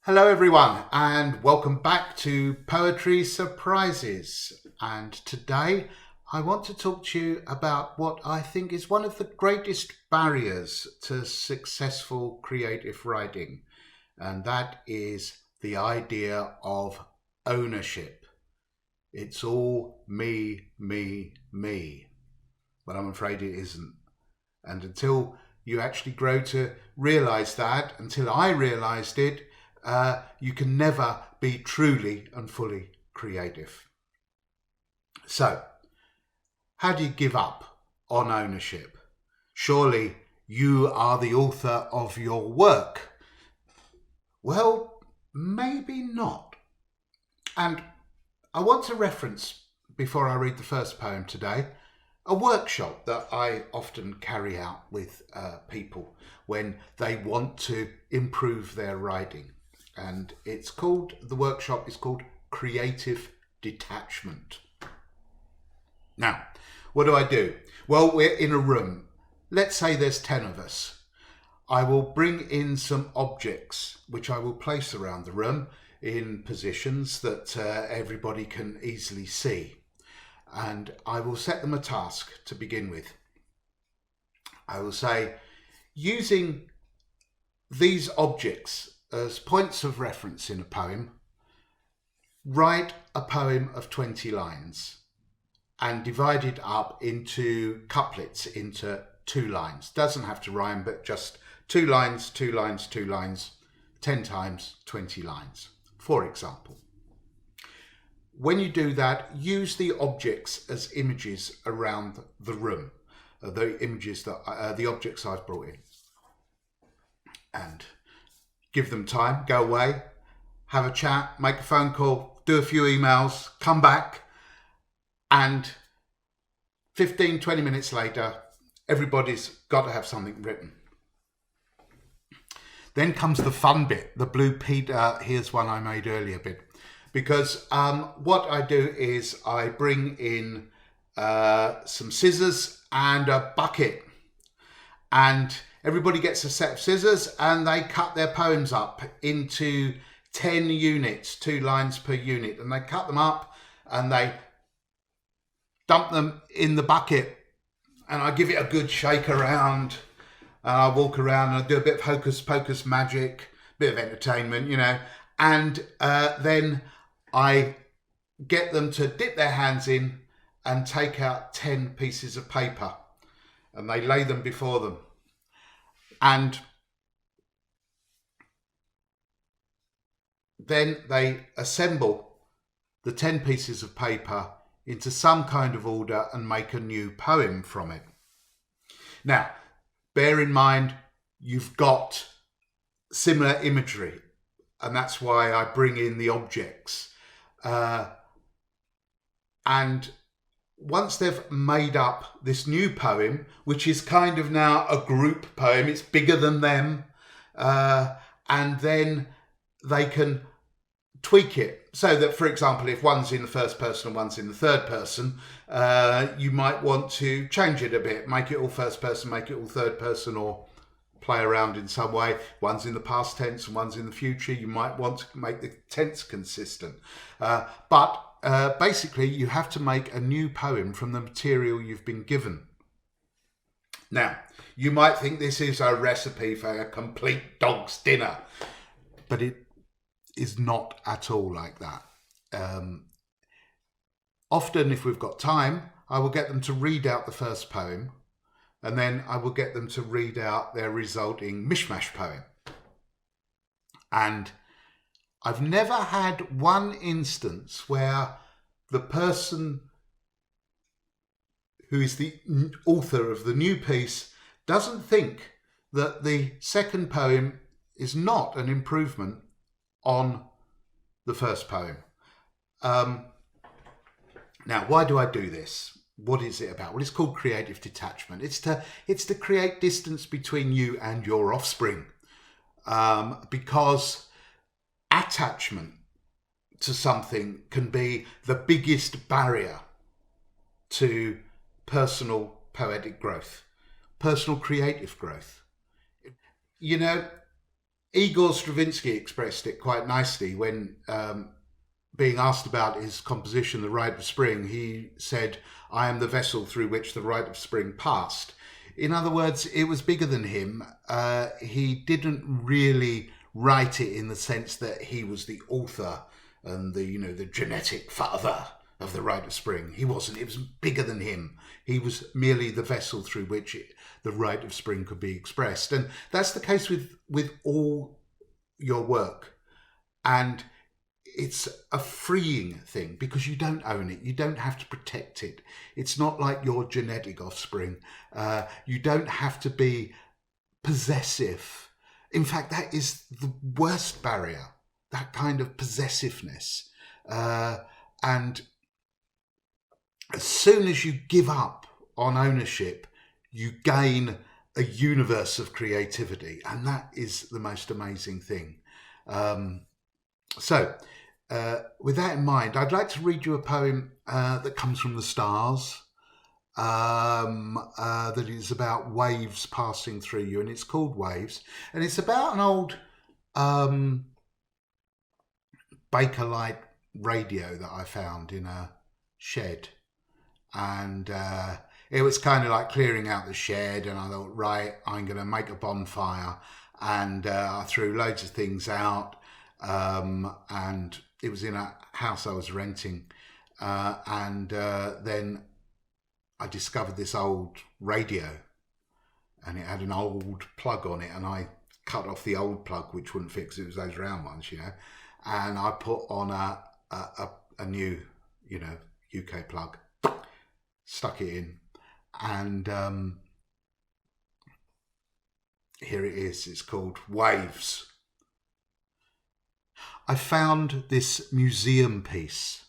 Hello everyone and welcome back to Poetry Surprises. And today I want to talk to you about what I think is one of the greatest barriers to successful creative writing. And that is the idea of ownership. It's all me, me, me. But I'm afraid it isn't. And until you actually grow to realize that, until I realized it, you can never be truly and fully creative. So, how do you give up on ownership? Surely you are the author of your work. Well, maybe not. And I want to reference, before I read the first poem today, a workshop that I often carry out with people when they want to improve their writing. And the workshop is called Creative Detachment. Now, what do? Well, we're in a room. Let's say there's 10 of us. I will bring in some objects which I will place around the room in positions that everybody can easily see. And I will set them a task to begin with. I will say, using these objects as points of reference in a poem, write a poem of 20 lines and divide it up into couplets, into 2 lines. Doesn't have to rhyme, but just 2 lines, 2 lines, 2 lines, 10 times 20 lines, for example. When you do that, use the objects as images around the room, the objects I've brought in. And give them time, go away, have a chat, make a phone call, do a few emails, come back, and 15, 20 minutes later, everybody's got to have something written. Then comes the fun bit, the Blue Peter, here's one I made earlier bit. Because what I do is I bring in some scissors and a bucket, and everybody gets a set of scissors and they cut their poems up into 10 units, 2 lines per unit, and they cut them up and they dump them in the bucket, and I give it a good shake around, and I walk around and I do a bit of hocus pocus magic, bit of entertainment, and then I get them to dip their hands in and take out 10 pieces of paper, and they lay them before them. And then they assemble the 10 pieces of paper into some kind of order and make a new poem from it. Now, bear in mind, you've got similar imagery, and that's why I bring in the objects. And once they've made up this new poem, which is kind of now a group poem, it's bigger than them, and then they can tweak it so that, for example, if one's in the first person and one's in the third person, you might want to change it a bit, make it all first person, make it all third person, or play around in some way. One's in the past tense and one's in the future. You might want to make the tense consistent. But basically, you have to make a new poem from the material you've been given. Now, you might think this is a recipe for a complete dog's dinner, but it is not at all like that. Often, if we've got time, I will get them to read out the first poem, and then I will get them to read out their resulting mishmash poem. And I've never had one instance where the person who is the author of the new piece doesn't think that the second poem is not an improvement on the first poem. Now, why do I do this? What is it about? Well, it's called creative detachment. It's to create distance between you and your offspring, because attachment to something can be the biggest barrier to personal poetic growth, personal creative growth. Igor Stravinsky expressed it quite nicely when being asked about his composition, The Rite of Spring. He said, "I am the vessel through which the rite of spring passed." In other words, it was bigger than him. He didn't really write it in the sense that he was the author and the genetic father of the Rite of Spring. He wasn't. It was bigger than him. He was merely the vessel through which the Rite of Spring could be expressed. And that's the case with all your work. And it's a freeing thing because you don't own it. You don't have to protect it. It's not like your genetic offspring. You don't have to be possessive. In fact, that is the worst barrier, that kind of possessiveness. And as soon as you give up on ownership, you gain a universe of creativity. And that is the most amazing thing. So, with that in mind, I'd like to read you a poem that comes from the stars, that is about waves passing through you, and it's called Waves, and it's about an old Bakelite radio that I found in a shed, and it was kind of like clearing out the shed, and I thought, right, I'm going to make a bonfire, and I threw loads of things out, and it was in a house I was renting, and then I discovered this old radio, and it had an old plug on it, and I cut off the old plug, which wouldn't fit because it was those round ones, and I put on a new, UK plug, stuck it in, and here it is. It's called Waves. I found this museum piece,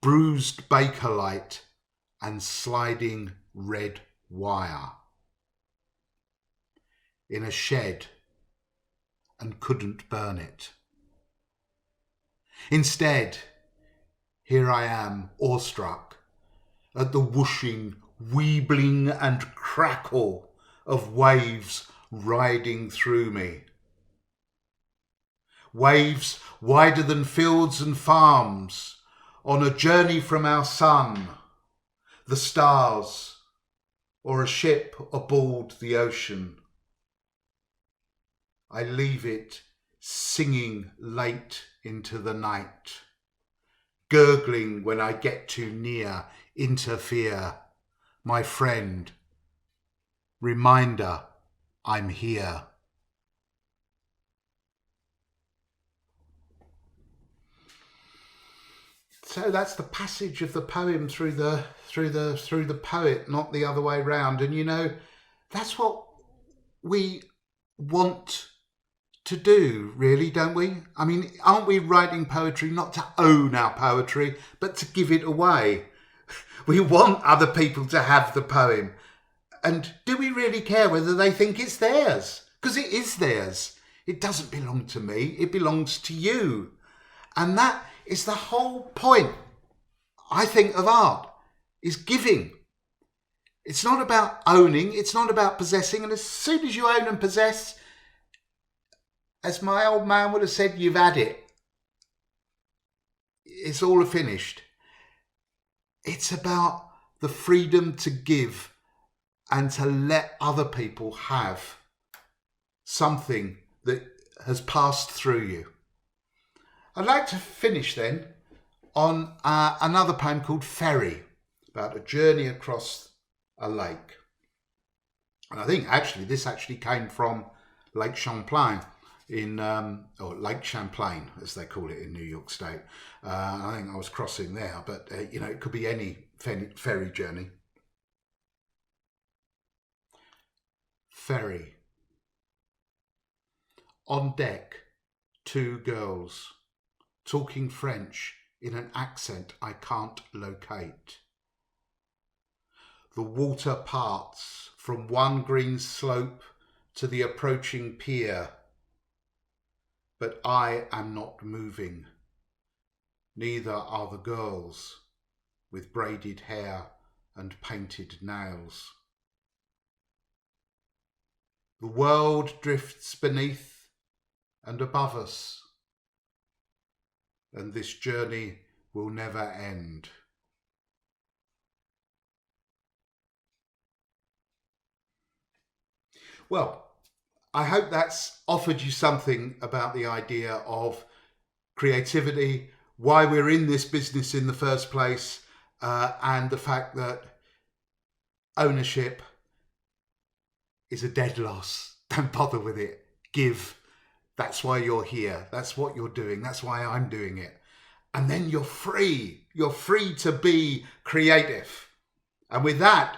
bruised bakelite and sliding red wire, in a shed, and couldn't burn it. Instead, here I am, awestruck at the whooshing, weebling and crackle of waves riding through me. Waves wider than fields and farms, on a journey from our sun, the stars, or a ship aboard the ocean. I leave it singing late into the night, gurgling when I get too near, interfere, my friend, reminder, I'm here. So that's the passage of the poem through the poet, not the other way round. And that's what we want to do, really, don't we? I mean, aren't we writing poetry not to own our poetry, but to give it away? We want other people to have the poem. And do we really care whether they think it's theirs? Because it is theirs. It doesn't belong to me. It belongs to you. And that is the whole point, I think, of art, is giving. It's not about owning. It's not about possessing. And as soon as you own and possess, as my old man would have said, you've had it. It's all finished. It's about the freedom to give and to let other people have something that has passed through you. I'd like to finish then on another poem called Ferry, about a journey across a lake. And I think this actually came from Lake Champlain or Lake Champlain, as they call it in New York State. I think I was crossing there, but it could be any ferry journey. Ferry. On deck, two girls, talking French in an accent I can't locate. The water parts from one green slope to the approaching pier, but I am not moving. Neither are the girls with braided hair and painted nails. The world drifts beneath and above us. And this journey will never end. Well, I hope that's offered you something about the idea of creativity, why we're in this business in the first place, and the fact that ownership is a dead loss. Don't bother with it. Give. That's why you're here. That's what you're doing. That's why I'm doing it. And then you're free. You're free to be creative. And with that,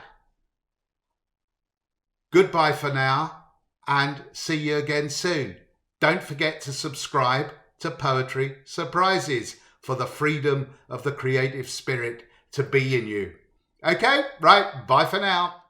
goodbye for now and see you again soon. Don't forget to subscribe to Poetry Surprises for the freedom of the creative spirit to be in you. Okay, right, bye for now.